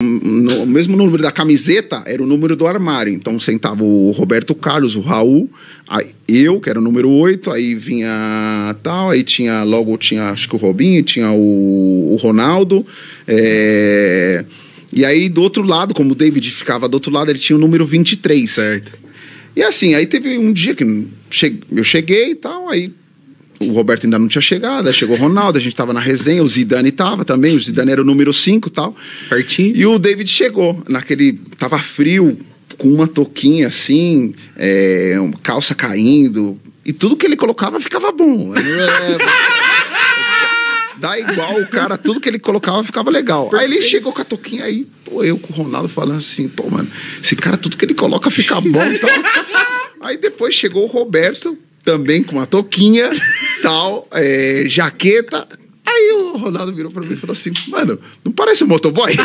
o mesmo número da camiseta era o número do armário. Então sentava o Roberto Carlos, o Raul, aí eu, que era o número 8, aí vinha tal, aí tinha acho que o Robinho, tinha o Ronaldo, e aí do outro lado, como o David ficava do outro lado, ele tinha o número 23. Certo. E assim, aí teve um dia que eu cheguei e tal, aí o Roberto ainda não tinha chegado, aí chegou o Ronaldo, a gente tava na resenha, o Zidane tava também, o Zidane era o número 5 e tal. Pertinho. E o David chegou, tava frio, com uma touquinha assim, uma calça caindo, e tudo que ele colocava ficava bom. Dá igual o cara, tudo que ele colocava ficava legal. Perfeito. Aí ele chegou com a touquinha, aí, eu com o Ronaldo falando assim, mano, esse cara, tudo que ele coloca fica bom e tal. Aí depois chegou o Roberto, também com uma touquinha, tal, jaqueta. Aí o Ronaldo virou pra mim e falou assim, mano, não parece um motoboy?